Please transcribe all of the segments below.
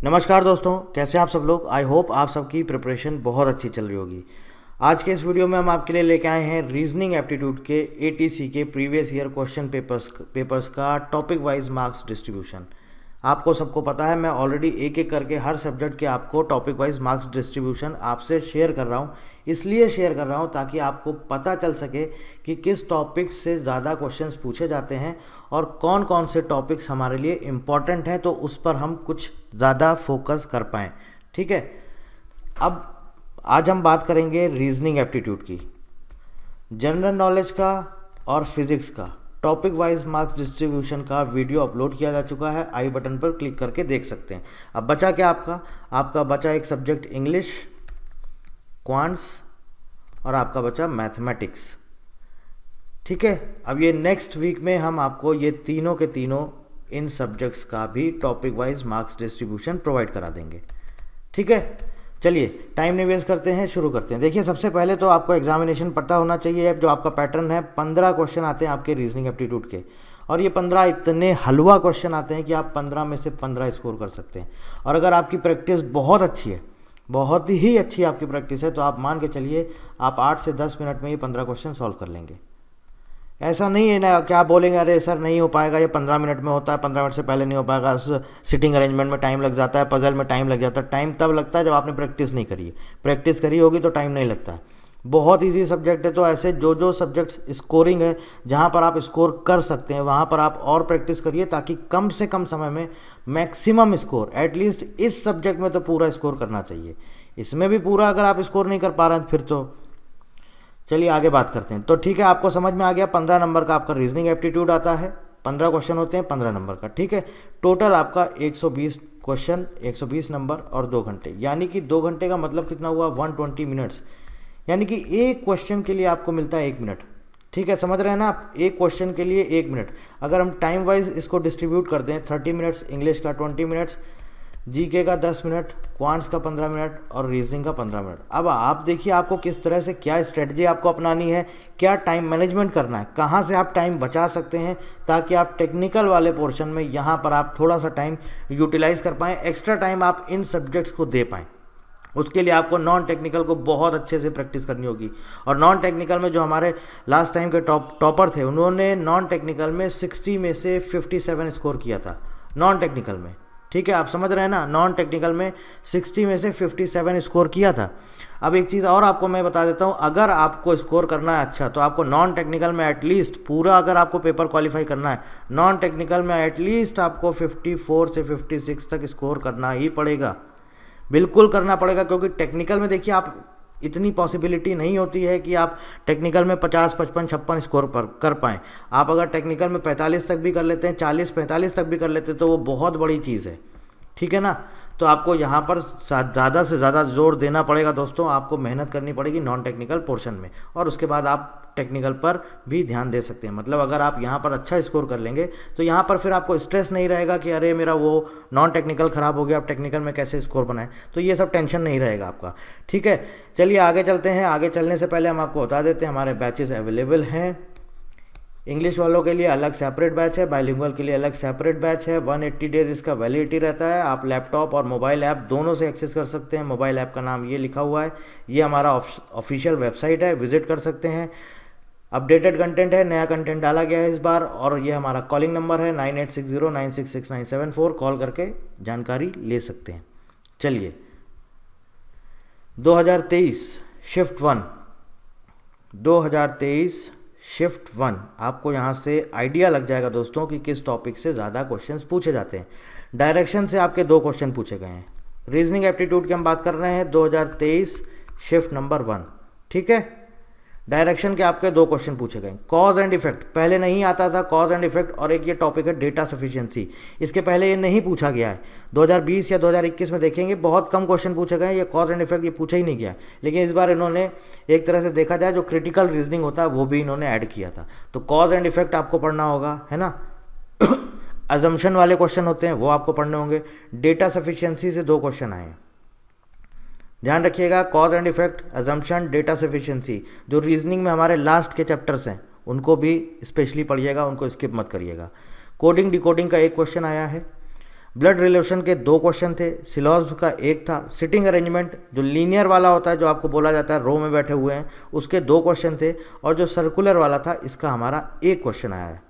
नमस्कार दोस्तों, कैसे हैं आप सब लोग। आई होप आप सबकी प्रिपरेशन बहुत अच्छी चल रही होगी। आज के इस वीडियो में हम आपके लिए लेके आए हैं रीजनिंग एप्टीट्यूड के एटीसी के प्रीवियस ईयर क्वेश्चन पेपर्स का टॉपिक वाइज मार्क्स डिस्ट्रीब्यूशन। आपको सबको पता है, मैं ऑलरेडी एक एक करके हर सब्जेक्ट के आपको टॉपिक वाइज मार्क्स डिस्ट्रीब्यूशन आपसे शेयर कर रहा हूँ। इसलिए शेयर कर रहा हूँ ताकि आपको पता चल सके कि किस टॉपिक से ज़्यादा क्वेश्चंस पूछे जाते हैं और कौन कौन से टॉपिक्स हमारे लिए इम्पॉर्टेंट हैं, तो उस पर हम कुछ ज़्यादा फोकस कर पाएँ। ठीक है, अब आज हम बात करेंगे रीजनिंग एप्टीट्यूड की, जनरल नॉलेज का और फिजिक्स का टॉपिक वाइज मार्क्स डिस्ट्रीब्यूशन का वीडियो अपलोड किया जा चुका है। आई बटन पर क्लिक करके देख सकते हैं। अब बचा क्या आपका बचा एक सब्जेक्ट इंग्लिश, क्वांट्स और आपका बचा मैथमेटिक्स। ठीक है, अब ये नेक्स्ट वीक में हम आपको ये तीनों के तीनों इन सब्जेक्ट्स का भी topic wise marks distribution provide करा देंगे। ठीक है, चलिए टाइम नहीं वेस्ट करते हैं, शुरू करते हैं। देखिए, सबसे पहले तो आपको एग्जामिनेशन पता होना चाहिए। जो आपका पैटर्न है, 15 क्वेश्चन आते हैं आपके रीजनिंग एप्टीट्यूड के, और ये 15 इतने हलवा क्वेश्चन आते हैं कि आप 15 में से 15 स्कोर कर सकते हैं। और अगर आपकी प्रैक्टिस बहुत अच्छी है, बहुत ही अच्छी आपकी प्रैक्टिस है, तो आप मान के चलिए आप 8 से 10 मिनट में ये 15 क्वेश्चन सॉल्व कर लेंगे। ऐसा नहीं है ना कि आप बोलेंगे अरे सर नहीं हो पाएगा, ये 15 मिनट में होता है, 15 मिनट से पहले नहीं हो पाएगा, सिटिंग अरेंजमेंट में टाइम लग जाता है, पजल में टाइम लग जाता है। टाइम तब लगता है जब आपने प्रैक्टिस नहीं करी है। प्रैक्टिस करी होगी तो टाइम नहीं लगता है। बहुत ईजी सब्जेक्ट है। तो ऐसे जो सब्जेक्ट्स स्कोरिंग है, जहाँ पर आप स्कोर कर सकते हैं, वहाँ पर आप और प्रैक्टिस करिए ताकि कम से कम समय में मैक्सिमम स्कोर, एटलीस्ट इस सब्जेक्ट में तो पूरा स्कोर करना चाहिए। इसमें भी पूरा अगर आप स्कोर नहीं कर पा रहे हैं फिर तो चलिए आगे बात करते हैं। तो ठीक है, आपको समझ में आ गया। 15 नंबर का आपका रीजनिंग एप्टीट्यूड आता है, 15 क्वेश्चन होते हैं 15 नंबर का। ठीक है, टोटल आपका 120 क्वेश्चन, 120 नंबर और 2 घंटे, यानी कि 2 घंटे का मतलब कितना हुआ, 120 मिनट्स, यानी कि एक क्वेश्चन के लिए आपको मिलता है 1 मिनट। ठीक है, समझ रहे हैं ना आप, एक क्वेश्चन के लिए 1 मिनट। अगर हम टाइम वाइज इसको डिस्ट्रीब्यूट करते हैं, 30 मिनट्स इंग्लिश का, 20 मिनट्स जीके का, 10 मिनट क्वांट्स का, 15 मिनट और रीजनिंग का 15 मिनट। अब आप देखिए आपको किस तरह से, क्या स्ट्रेटजी आपको अपनानी है, क्या टाइम मैनेजमेंट करना है, कहाँ से आप टाइम बचा सकते हैं ताकि आप टेक्निकल वाले पोर्शन में यहाँ पर आप थोड़ा सा टाइम यूटिलाइज कर पाएँ, एक्स्ट्रा टाइम आप इन सब्जेक्ट्स को दे पाएँ। उसके लिए आपको नॉन टेक्निकल को बहुत अच्छे से प्रैक्टिस करनी होगी। और नॉन टेक्निकल में जो हमारे लास्ट टाइम के टॉपर थे, उन्होंने नॉन टेक्निकल में 60 में से 57 स्कोर किया था नॉन टेक्निकल में। ठीक है, आप समझ रहे हैं ना, नॉन टेक्निकल में 60 में से 57 स्कोर किया था। अब एक चीज़ और आपको मैं बता देता हूँ, अगर आपको स्कोर करना है अच्छा, तो आपको नॉन टेक्निकल में एटलीस्ट पूरा, अगर आपको पेपर क्वालिफाई करना है, नॉन टेक्निकल में एटलीस्ट आपको 54 से 56 तक स्कोर करना ही पड़ेगा, बिल्कुल करना पड़ेगा। क्योंकि टेक्निकल में देखिए आप, इतनी पॉसिबिलिटी नहीं होती है कि आप टेक्निकल में 50, 55, 56 स्कोर पर कर पाएँ। आप अगर टेक्निकल में 45 तक भी कर लेते हैं, 40, 45 तक भी कर लेते हैं, तो वो बहुत बड़ी चीज़ है। ठीक है ना, तो आपको यहाँ पर ज़्यादा से ज़्यादा जोर देना पड़ेगा दोस्तों। आपको मेहनत करनी पड़ेगी नॉन टेक्निकल पोर्शन में, और उसके बाद आप टेक्निकल पर भी ध्यान दे सकते हैं। मतलब अगर आप यहाँ पर अच्छा स्कोर कर लेंगे तो यहाँ पर फिर आपको स्ट्रेस नहीं रहेगा कि अरे मेरा वो नॉन टेक्निकल ख़राब हो गया, अब टेक्निकल में कैसे स्कोर बनाएं, तो ये सब टेंशन नहीं रहेगा आपका। ठीक है, चलिए आगे चलते हैं। आगे चलने से पहले हम आपको बता देते हैं हमारे बैचेस अवेलेबल हैं। इंग्लिश वालों के लिए अलग सेपरेट बैच है, बाइलिंगुअल के लिए अलग सेपरेट बैच है। 180 डेज इसका वैलिडिटी रहता है। आप लैपटॉप और मोबाइल ऐप दोनों से एक्सेस कर सकते हैं। मोबाइल ऐप का नाम ये लिखा हुआ है, ये हमारा ऑफिशियल वेबसाइट है, विजिट कर सकते हैं। अपडेटेड कंटेंट है, नया कंटेंट डाला गया है इस बार। और ये हमारा कॉलिंग नंबर है 9860966974, कॉल करके जानकारी ले सकते हैं। चलिए, 2023 शिफ्ट 1 आपको यहाँ से आइडिया लग जाएगा दोस्तों कि किस टॉपिक से ज़्यादा क्वेश्चंस पूछे जाते हैं। डायरेक्शन से आपके 2 क्वेश्चन पूछे गए हैं। रीजनिंग एप्टीट्यूड की हम बात कर रहे हैं 2023 शिफ्ट नंबर 1। ठीक है, डायरेक्शन के आपके 2 क्वेश्चन पूछे गए। कॉज एंड इफेक्ट पहले नहीं आता था, कॉज एंड इफेक्ट, और एक ये टॉपिक है डेटा सफिशिएंसी, इसके पहले ये नहीं पूछा गया है। 2020 या 2021 में देखेंगे बहुत कम क्वेश्चन पूछे गए, ये कॉज एंड इफेक्ट ये पूछा ही नहीं गया। लेकिन इस बार इन्होंने एक तरह से देखा जाए जो क्रिटिकल रीजनिंग होता है वो भी इन्होंने ऐड किया था। तो कॉज एंड इफेक्ट आपको पढ़ना होगा, है ना। अजम्पशन वाले क्वेश्चन होते हैं वो आपको पढ़ने होंगे। डेटा सफिशिएंसी से 2 क्वेश्चन आए हैं, ध्यान रखिएगा। Cause and effect, assumption, data sufficiency, जो रीजनिंग में हमारे लास्ट के चैप्टर्स हैं उनको भी स्पेशली पढ़िएगा, उनको स्किप मत करिएगा। कोडिंग डिकोडिंग का 1 क्वेश्चन आया है। ब्लड रिलेशन के 2 क्वेश्चन थे, सिलॉज का 1 था, सिटिंग अरेंजमेंट जो लीनियर वाला होता है, जो आपको बोला जाता है रो में बैठे हुए हैं, उसके 2 क्वेश्चन थे, और जो सर्कुलर वाला था इसका हमारा 1 क्वेश्चन आया है।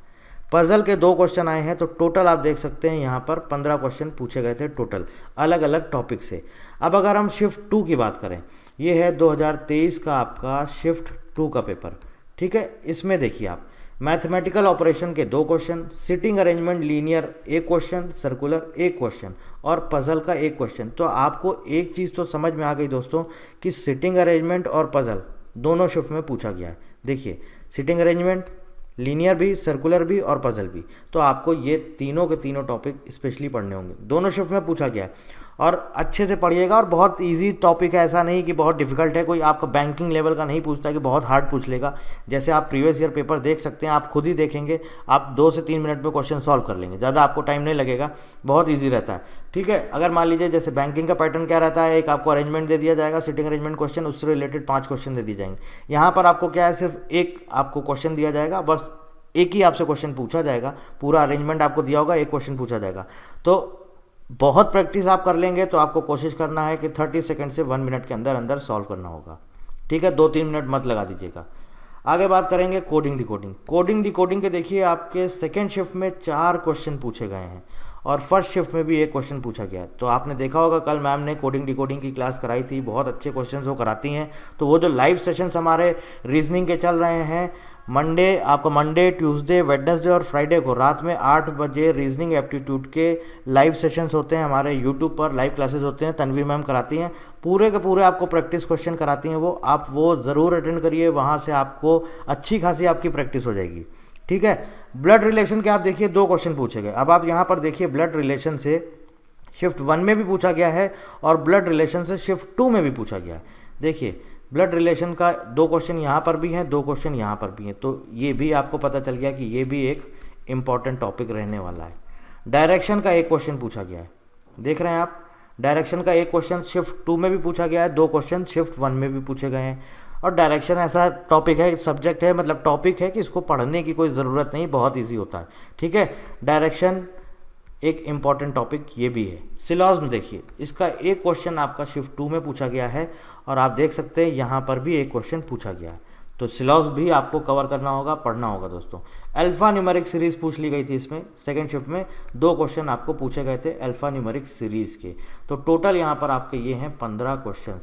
पजल के 2 क्वेश्चन आए हैं, तो टोटल आप देख सकते हैं यहाँ पर 15 क्वेश्चन पूछे गए थे टोटल, अलग अलग टॉपिक से। अब अगर हम शिफ्ट 2 की बात करें, ये है 2023 का आपका शिफ्ट 2 का पेपर, ठीक है। इसमें देखिए आप मैथमेटिकल ऑपरेशन के 2 question, sitting arrangement linear 1 question, circular 1 question और पजल का 1 क्वेश्चन। तो आपको एक चीज़ तो समझ में आ गई दोस्तों कि सिटिंग अरेंजमेंट और पजल दोनों शिफ्ट में पूछा गया है। देखिए सिटिंग अरेंजमेंट लीनियर भी, सर्कुलर भी और पजल भी, तो आपको ये तीनों के तीनों टॉपिक स्पेशली पढ़ने होंगे, दोनों शिफ्ट में पूछा गया है। और अच्छे से पढ़िएगा, और बहुत इजी टॉपिक है, ऐसा नहीं कि बहुत डिफिकल्ट है, कोई आपका बैंकिंग लेवल का नहीं पूछता है कि बहुत हार्ड पूछ लेगा। जैसे आप प्रीवियस ईयर पेपर देख सकते हैं, आप खुद ही देखेंगे, आप 2 से 3 मिनट में क्वेश्चन सॉल्व कर लेंगे, ज़्यादा आपको टाइम नहीं लगेगा, बहुत ईजी रहता है, ठीक है। अगर मान लीजिए जैसे बैंकिंग का पैटर्न क्या रहता है, एक आपको अरेंजमेंट दे दिया जाएगा, सिटिंग अरेंजमेंट क्वेश्चन, उससे रिलेटेड 5 क्वेश्चन दे दिए जाएंगे। यहाँ पर आपको क्या है, सिर्फ एक आपको क्वेश्चन दिया जाएगा, बस एक ही आपसे क्वेश्चन पूछा जाएगा, पूरा अरेंजमेंट आपको दिया होगा, एक क्वेश्चन पूछा जाएगा। तो बहुत प्रैक्टिस आप कर लेंगे, तो आपको कोशिश करना है कि 30 सेकंड से 1 मिनट के अंदर अंदर सॉल्व करना होगा, ठीक है। 2-3 मिनट मत लगा दीजिएगा। आगे बात करेंगे कोडिंग डिकोडिंग। कोडिंग डिकोडिंग के देखिए आपके सेकेंड शिफ्ट में 4 क्वेश्चन पूछे गए हैं, और फर्स्ट शिफ्ट में भी 1 क्वेश्चन पूछा गया। तो आपने देखा होगा कल मैम ने कोडिंग डिकोडिंग की क्लास कराई थी, बहुत अच्छे क्वेश्चंस वो कराती हैं। तो वो जो लाइव सेशंस हमारे रीजनिंग के चल रहे हैं, मंडे, ट्यूसडे, वेडनेसडे और फ्राइडे को रात में 8 बजे रीजनिंग एप्टीट्यूड के लाइव सेशंस होते हैं, हमारे यूट्यूब पर लाइव क्लासेस होते हैं, तन्वी मैम कराती हैं, पूरे के पूरे आपको प्रैक्टिस क्वेश्चन कराती हैं वो, आप वो ज़रूर अटेंड करिए, वहाँ से आपको अच्छी खासी आपकी प्रैक्टिस हो जाएगी, ठीक है। ब्लड रिलेशन के आप देखिए 2 क्वेश्चन पूछे गए। अब आप यहाँ पर देखिए ब्लड रिलेशन से शिफ्ट 1 में भी पूछा गया है, और ब्लड रिलेशन से शिफ्ट 2 में भी पूछा गया है। देखिए ब्लड रिलेशन का 2 क्वेश्चन यहाँ पर भी हैं, 2 क्वेश्चन यहाँ पर भी हैं, तो ये भी आपको पता चल गया कि ये भी एक इम्पॉर्टेंट टॉपिक रहने वाला है। डायरेक्शन का 1 क्वेश्चन पूछा गया है, देख रहे हैं आप, डायरेक्शन का 1 क्वेश्चन शिफ्ट 2 में भी पूछा गया है, 2 क्वेश्चन शिफ्ट 1 में भी पूछे गए हैं। और डायरेक्शन ऐसा टॉपिक है, सब्जेक्ट है, मतलब टॉपिक है कि इसको पढ़ने की कोई ज़रूरत नहीं, बहुत ईजी होता है, ठीक है। डायरेक्शन एक इम्पॉर्टेंट टॉपिक ये भी है। सिलॉजिज्म देखिए, इसका 1 क्वेश्चन आपका शिफ्ट 2 में पूछा गया है, और आप देख सकते हैं यहाँ पर भी 1 क्वेश्चन पूछा गया है। तो सिलॉजिज्म भी आपको कवर करना होगा, पढ़ना होगा दोस्तों। अल्फा न्यूमेरिक सीरीज पूछ ली गई थी इसमें, सेकेंड शिफ्ट में 2 क्वेश्चन आपको पूछे गए थे अल्फा न्यूमेरिक सीरीज के। तो टोटल यहाँ पर आपके ये हैं 15 क्वेश्चन।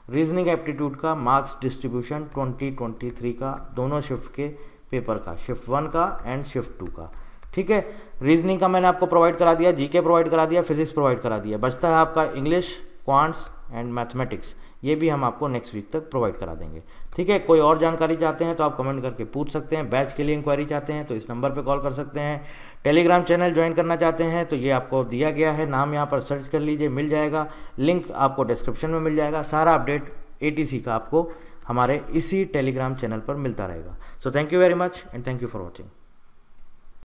रीजनिंग एप्टीट्यूड का मार्क्स डिस्ट्रीब्यूशन 2023 का, दोनों शिफ्ट के पेपर का, शिफ्ट 1 का एंड शिफ्ट 2 का, ठीक है। रीजनिंग का मैंने आपको प्रोवाइड करा दिया, जीके प्रोवाइड करा दिया, फिजिक्स प्रोवाइड करा दिया, बचता है आपका इंग्लिश, क्वांट्स एंड मैथमेटिक्स, ये भी हम आपको नेक्स्ट वीक तक प्रोवाइड करा देंगे, ठीक है। कोई और जानकारी चाहते हैं तो आप कमेंट करके पूछ सकते हैं, बैच के लिए इंक्वायरी चाहते हैं तो इस नंबर पे कॉल कर सकते हैं। टेलीग्राम चैनल ज्वाइन करना चाहते हैं तो ये आपको दिया गया है, नाम यहाँ पर सर्च कर लीजिए, मिल जाएगा, लिंक आपको डिस्क्रिप्शन में मिल जाएगा। सारा अपडेट ATC का आपको हमारे इसी टेलीग्राम चैनल पर मिलता रहेगा। So thank you very much and thank you for watching.